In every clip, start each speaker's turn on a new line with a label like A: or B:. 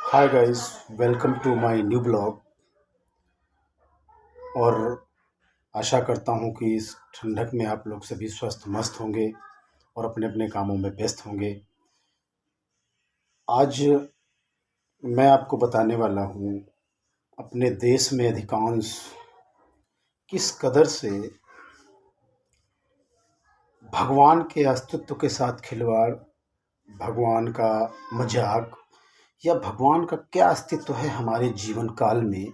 A: Hi guys, welcome to my new blog. और आशा करता हूँ कि इस ठंडक में आप लोग सभी स्वस्थ मस्त होंगे और अपने अपने कामों में व्यस्त होंगे। आज मैं आपको बताने वाला हूँ अपने देश में अधिकांश किस कदर से भगवान के अस्तित्व के साथ खिलवाड़, भगवान का मजाक या भगवान का क्या अस्तित्व है हमारे जीवन काल में,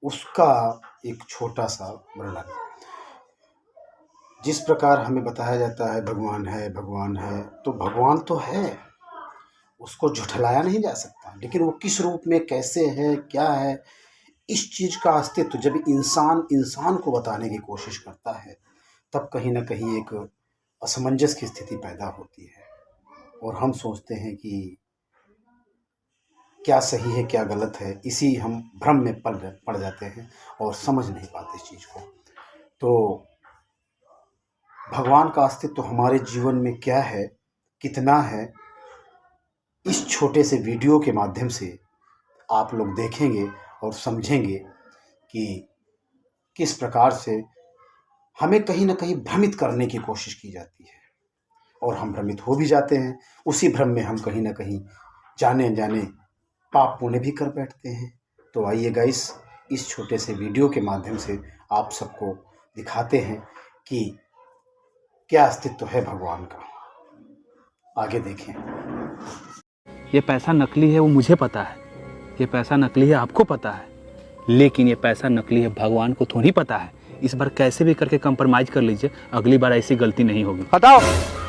A: उसका एक छोटा सा वर्णन। जिस प्रकार हमें बताया जाता है भगवान है, भगवान है, तो भगवान तो है, उसको झुठलाया नहीं जा सकता। लेकिन वो किस रूप में, कैसे है, क्या है, इस चीज़ का अस्तित्व जब इंसान इंसान को बताने की कोशिश करता है, तब कहीं ना कहीं एक असमंजस की स्थिति पैदा होती है और हम सोचते हैं कि क्या सही है क्या गलत है। इसी हम भ्रम में पड़ जाते हैं और समझ नहीं पाते इस चीज़ को। तो भगवान का अस्तित्व हमारे जीवन में क्या है, कितना है, इस छोटे से वीडियो के माध्यम से आप लोग देखेंगे और समझेंगे कि किस प्रकार से हमें कहीं ना कहीं भ्रमित करने की कोशिश की जाती है और हम भ्रमित हो भी जाते हैं। उसी भ्रम में हम कहीं ना कहीं जाने अनजाने पाप पुण्य भी कर बैठते हैं। तो आइए गाइस, इस छोटे से वीडियो के माध्यम से आप सबको दिखाते हैं कि क्या अस्तित्व है भगवान का। आगे देखें।
B: ये पैसा नकली है, वो मुझे पता है। ये पैसा नकली है, आपको पता है। लेकिन ये पैसा नकली है, भगवान को थोड़ी पता है। इस बार कैसे भी करके कंप्रोमाइज कर लीजिए, अगली बार ऐसी गलती नहीं होगी।
C: बताओ।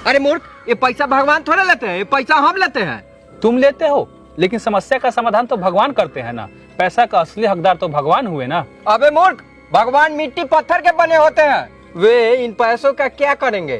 C: अरे मूर्ख, ये पैसा भगवान थोड़ा लेते हैं, ये पैसा हम लेते हैं।
B: तुम लेते हो, लेकिन समस्या का समाधान तो भगवान करते हैं ना। पैसा का असली हकदार तो भगवान हुए ना।
C: अबे मूर्ख, भगवान मिट्टी पत्थर के बने होते हैं, वे इन पैसों का क्या करेंगे?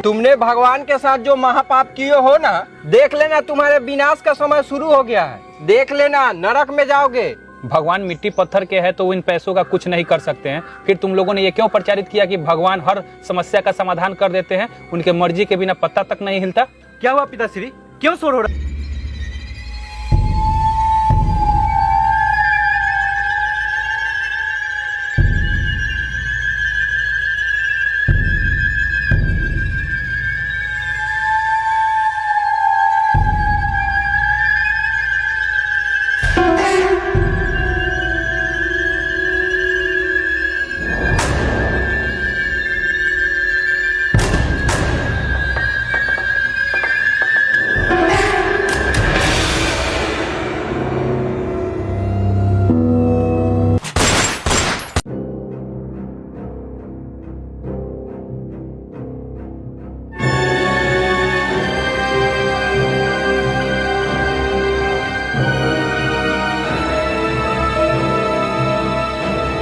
C: तुमने भगवान के साथ जो महापाप किए हो ना, देख लेना तुम्हारे विनाश का समय शुरू हो गया है। देख लेना, नरक में जाओगे।
B: भगवान मिट्टी पत्थर के हैं तो वो इन पैसों का कुछ नहीं कर सकते हैं। फिर तुम लोगों ने ये क्यों प्रचारित किया कि भगवान हर समस्या का समाधान कर देते हैं, उनके मर्जी के बिना पत्ता तक नहीं हिलता?
C: क्या हुआ पिताश्री, क्यों शोर हो रहा है?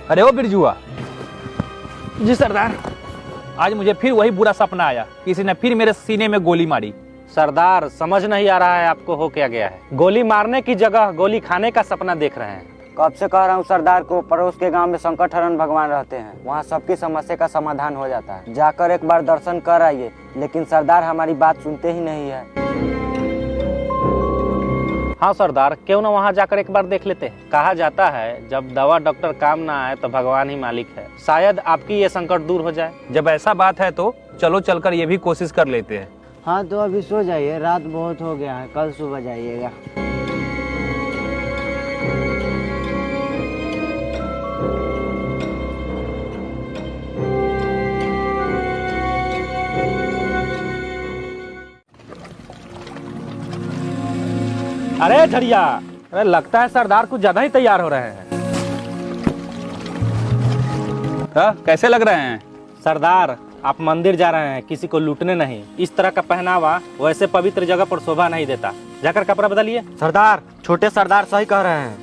B: अरे ओ बिरजुआ। जी सरदार। आज मुझे फिर वही बुरा सपना आया, किसी ने फिर मेरे सीने में गोली मारी।
D: सरदार, समझ नहीं आ रहा है आपको हो क्या गया है। गोली मारने की जगह गोली खाने का सपना देख रहे हैं। कब से कह रहा हूँ सरदार को, पड़ोस के गांव में संकट हरण भगवान रहते हैं, वहाँ सबकी समस्या का समाधान हो जाता है। जाकर एक बार दर्शन कर आइए। लेकिन सरदार हमारी बात सुनते ही नहीं है। हाँ सरदार, क्यों ना वहाँ जाकर एक बार देख लेते हैं। कहा जाता है जब दवा डॉक्टर काम ना आए तो भगवान ही मालिक है। शायद आपकी ये संकट दूर हो जाए।
B: जब ऐसा बात है तो चलो चलकर ये भी कोशिश कर लेते हैं।
E: हाँ तो अभी सो जाइए, रात बहुत हो गया है, कल सुबह जाइएगा।
D: अरे झड़िया, अरे लगता है सरदार कुछ ज्यादा ही तैयार हो रहे हैं।
B: कैसे लग रहे हैं
D: सरदार? आप मंदिर जा रहे हैं, किसी को लूटने नहीं। इस तरह का पहनावा वैसे पवित्र जगह पर शोभा नहीं देता। जाकर कपड़ा बदलिए। सरदार, छोटे सरदार सही कह रहे हैं।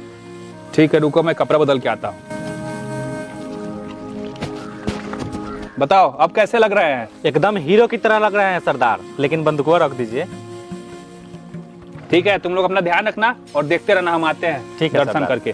B: ठीक है, रुको मैं कपड़ा बदल के आता हूँ। बताओ अब कैसे लग रहे हैं?
D: एकदम हीरो की तरह लग रहे हैं सरदार, लेकिन बंदूक रख दीजिए।
B: ठीक है, तुम लोग अपना ध्यान रखना और देखते रहना, हम आते हैं
D: ठीक है
B: दर्शन करके।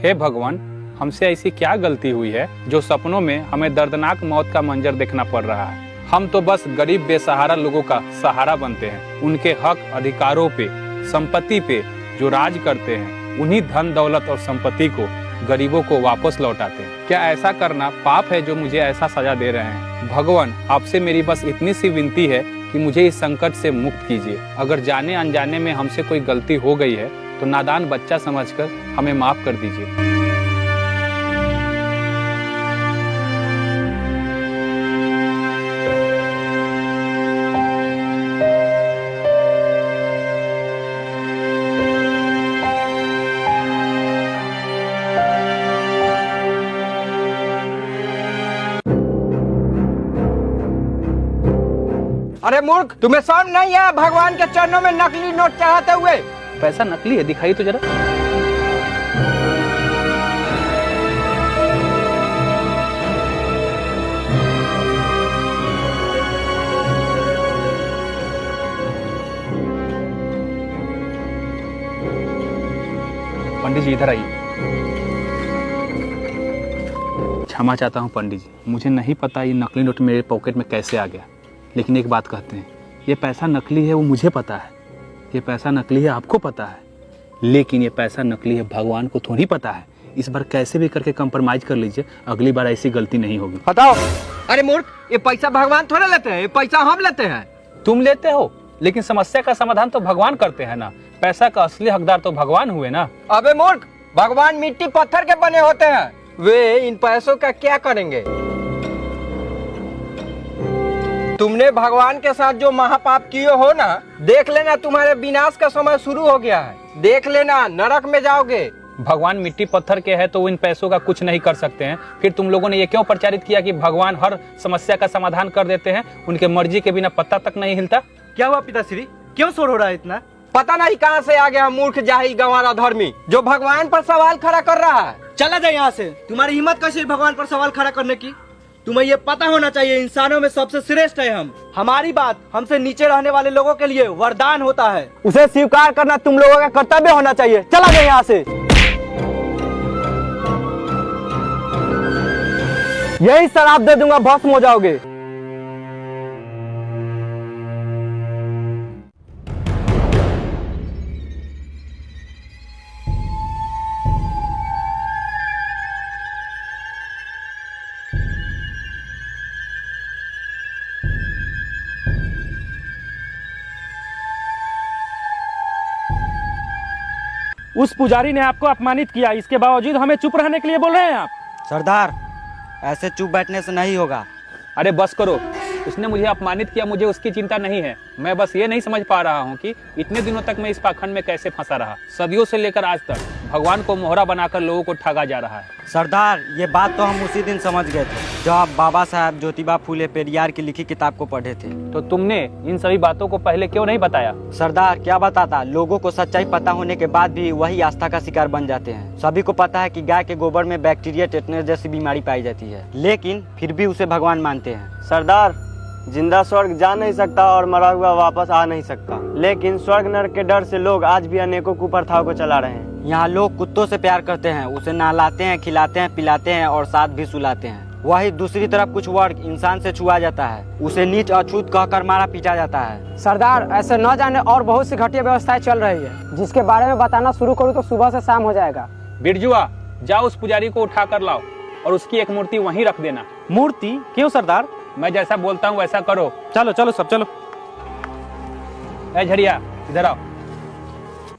B: हे भगवान, हमसे ऐसी क्या गलती हुई है जो सपनों में हमें दर्दनाक मौत का मंजर देखना पड़ रहा है। हम तो बस गरीब बेसहारा लोगों का सहारा बनते हैं। उनके हक अधिकारों पे, संपत्ति पे जो राज करते हैं, उन्हीं धन दौलत और संपत्ति को गरीबों को वापस लौटाते हैं। क्या ऐसा करना पाप है जो मुझे ऐसा सजा दे रहे हैं? भगवान, आपसे मेरी बस इतनी सी विनती है कि मुझे इस संकट से मुक्त कीजिए। अगर जाने अनजाने में हमसे कोई गलती हो गई है तो नादान बच्चा समझकर हमें माफ कर दीजिए।
C: अरे मूर्ख, तुम्हें शर्म नहीं है भगवान के चरणों में नकली नोट चढ़ाते हुए?
B: पैसा नकली है, दिखाइए तो जरा। पंडित जी इधर आइए। क्षमा चाहता हूँ पंडित जी, मुझे नहीं पता ये नकली नोट मेरे पॉकेट में कैसे आ गया। लेकिन एक बात कहते हैं, ये पैसा नकली है वो मुझे पता है, ये पैसा नकली है आपको पता है, लेकिन ये पैसा नकली है भगवान को थोड़ी पता है। इस बार कैसे भी करके कंप्रोमाइज कर लीजिए, अगली बार ऐसी गलती नहीं होगी।
C: बताओ। अरे मूर्ख, ये पैसा भगवान थोड़ा लेते हैं, ये पैसा हम लेते हैं।
B: तुम लेते हो, लेकिन समस्या का समाधान तो भगवान करते हैं ना। पैसा का असली हकदार तो भगवान हुए ना।
C: अबे मूर्ख, भगवान मिट्टी पत्थर के बने होते हैं, वे इन पैसों का क्या करेंगे? तुमने भगवान के साथ जो महापाप किए हो ना, देख लेना तुम्हारे विनाश का समय शुरू हो गया है। देख लेना, नरक में जाओगे।
B: भगवान मिट्टी पत्थर के है तो इन पैसों का कुछ नहीं कर सकते हैं। फिर तुम लोगों ने ये क्यों प्रचारित किया कि भगवान हर समस्या का समाधान कर देते हैं, उनके मर्जी के बिना पत्ता तक नहीं हिलता?
E: क्या हुआ पिताश्री, क्यों शोर हो रहा है इतना?
C: पता नहीं कहां से आ गया मूर्ख जाहिल गंवारा धर्मी जो भगवान पर सवाल खड़ा कर रहा है।
E: चला जाए यहाँ से। तुम्हारी हिम्मत कैसे भगवान पर सवाल खड़ा करने की? तुम्हें ये पता होना चाहिए, इंसानों में सबसे श्रेष्ठ है हम। हमारी बात हमसे नीचे रहने वाले लोगों के लिए वरदान होता है, उसे स्वीकार करना तुम लोगों का कर्तव्य होना चाहिए। चला जाए यहाँ से। यही शराब दे दूंगा, भस्म हो जाओगे।
D: उस पुजारी ने आपको अपमानित किया, इसके बावजूद हमें चुप रहने के लिए बोल रहे हैं आप?
E: सरदार, ऐसे चुप बैठने से नहीं होगा।
B: अरे बस करो, उसने मुझे अपमानित किया, मुझे उसकी चिंता नहीं है। मैं बस ये नहीं समझ पा रहा हूँ कि इतने दिनों तक मैं इस पाखंड में कैसे फंसा रहा। सदियों से लेकर आज तक भगवान को मोहरा बनाकर लोगों को ठगा जा रहा है।
E: सरदार, ये बात तो हम उसी दिन समझ गए थे जब आप बाबा साहब ज्योतिबा फूले पेरियार की लिखी किताब को पढ़े थे।
B: तो तुमने इन सभी बातों को पहले क्यों नहीं बताया?
E: सरदार, क्या बताता, लोगों को सच्चाई पता होने के बाद भी वही आस्था का शिकार बन जाते हैं। सभी को पता है कि गाय के गोबर में बैक्टीरिया टेटनस जैसी बीमारी पाई जाती है, लेकिन फिर भी उसे भगवान मानते हैं।
F: सरदार, जिंदा स्वर्ग जा नहीं सकता और मरा हुआ वापस आ नहीं सकता, लेकिन स्वर्ग नरक के डर से लोग आज भी अनेकों कुप्रथाओं को चला रहे हैं।
E: यहाँ लोग कुत्तों से प्यार करते हैं, उसे नहलाते हैं, खिलाते हैं, पिलाते हैं और साथ भी सुलाते हैं। वही दूसरी तरफ कुछ वर्ग इंसान से छुआ जाता है, उसे नीच अछूत कहकर मारा पीटा जाता है।
G: सरदार, ऐसे न जाने और बहुत सी घटिया व्यवस्थाएं चल रही है, जिसके बारे में बताना शुरू करूँ तो सुबह से शाम हो जाएगा।
B: बिरजुआ, जाओ उस पुजारी को उठा कर लाओ और उसकी एक मूर्ति वहीं रख देना।
D: मूर्ति? क्यों सरदार?
B: मैं जैसा बोलता हूँ वैसा करो।
D: चलो चलो सब चलो।
B: ए झड़िया, इधर आओ।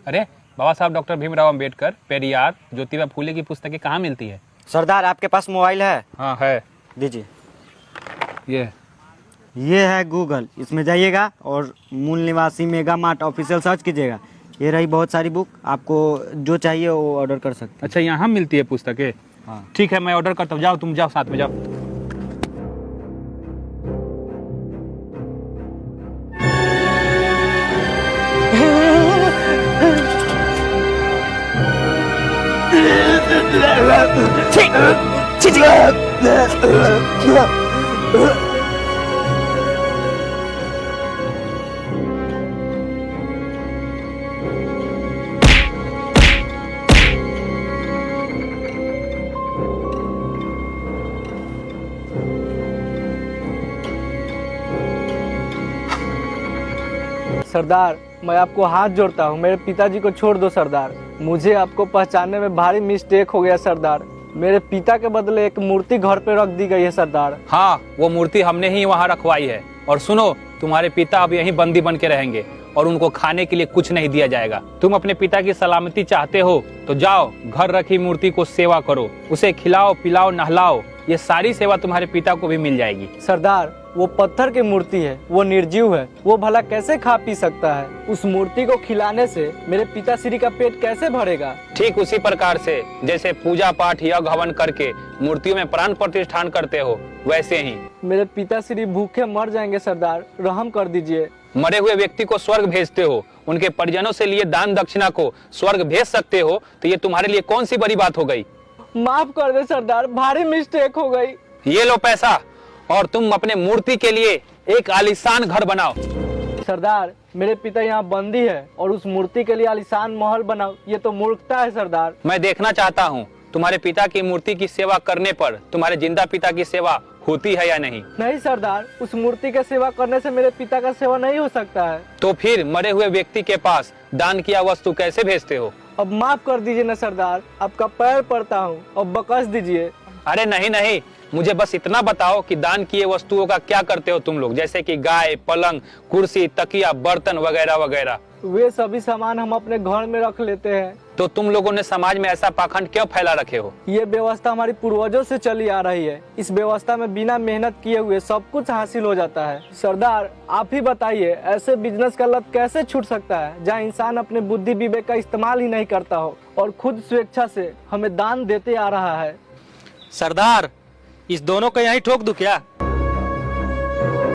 B: अरे बाबा साहब डॉक्टर भीमराव अंबेडकर, पेरियार, ज्योतिबा फूले की पुस्तकें कहाँ मिलती है?
E: सरदार, आपके पास मोबाइल है?
B: हाँ है।
E: दीजिए।
B: ये
E: है गूगल, इसमें जाइएगा और मूल निवासी मेगा मार्ट ऑफिशियल सर्च कीजिएगा। ये रही बहुत सारी बुक, आपको जो चाहिए वो ऑर्डर कर सकते हैं।
B: अच्छा, यहाँ मिलती है पुस्तकें?
E: हाँ
B: ठीक है, मैं ऑर्डर करता हूँ। जाओ, तुम जाओ, साथ में जाओ।
E: सरदार, मैं आपको हाथ जोड़ता हूँ, मेरे पिताजी को छोड़ दो सरदार। मुझे आपको पहचानने में भारी मिस्टेक हो गया सरदार। मेरे पिता के बदले एक मूर्ति घर पे रख दी गई है सरदार।
B: हाँ, वो मूर्ति हमने ही वहाँ रखवाई है। और सुनो, तुम्हारे पिता अब यहीं बंदी बन के रहेंगे और उनको खाने के लिए कुछ नहीं दिया जाएगा। तुम अपने पिता की सलामती चाहते हो तो जाओ, घर रखी मूर्ति को सेवा करो, उसे खिलाओ पिलाओ नहलाओ, ये सारी सेवा तुम्हारे पिता को भी मिल जाएगी।
E: सरदार, वो पत्थर की मूर्ति है, वो निर्जीव है, वो भला कैसे खा पी सकता है? उस मूर्ति को खिलाने से मेरे पिताश्री का पेट कैसे भरेगा?
B: ठीक उसी प्रकार से जैसे पूजा पाठ यज्ञ हवन करके मूर्तियों में प्राण प्रतिष्ठान करते हो, वैसे ही
E: मेरे पिताश्री भूखे मर जाएंगे सरदार, रहम कर दीजिए।
B: मरे हुए व्यक्ति को स्वर्ग भेजते हो, उनके परिजनों से लिए दान दक्षिणा को स्वर्ग भेज सकते हो, तो ये तुम्हारे लिए कौन सी बड़ी बात हो गई?
E: माफ कर दे सरदार, भारी मिस्टेक हो गई।
B: ये लो पैसा और तुम अपने मूर्ति के लिए एक आलीशान घर बनाओ।
E: सरदार, मेरे पिता यहाँ बंदी है और उस मूर्ति के लिए आलीशान महल बनाओ, ये तो मूर्खता है सरदार।
B: मैं देखना चाहता हूँ तुम्हारे पिता की मूर्ति की सेवा करने पर तुम्हारे जिंदा पिता की सेवा होती है या नहीं।
E: नहीं सरदार, उस मूर्ति का सेवा करने से मेरे पिता का सेवा नहीं हो सकता है।
B: तो फिर मरे हुए व्यक्ति के पास दान किया वस्तु कैसे भेजते हो?
E: अब माफ कर दीजिए ना सरदार, आपका पैर पड़ता हूँ, अब बकस दीजिए।
B: अरे नहीं नहीं, मुझे बस इतना बताओ कि दान किए वस्तुओं का क्या करते हो तुम लोग, जैसे कि गाय, पलंग, कुर्सी, तकिया, बर्तन वगैरह वगैरह।
E: वे सभी सामान हम अपने घर में रख लेते हैं।
B: तो तुम लोगों ने समाज में ऐसा पाखंड क्यों फैला रखे हो?
E: ये व्यवस्था हमारी पूर्वजों से चली आ रही है। इस व्यवस्था में बिना मेहनत किए हुए सब कुछ हासिल हो जाता है। सरदार, आप ही बताइए, ऐसे बिजनेस का लत कैसे छूट सकता है जहाँ इंसान अपने बुद्धि विवेक का इस्तेमाल ही नहीं करता हो और खुद स्वेच्छा से हमें दान देते आ रहा है।
D: सरदार, इस दोनों को यहीं ठोक दूं क्या?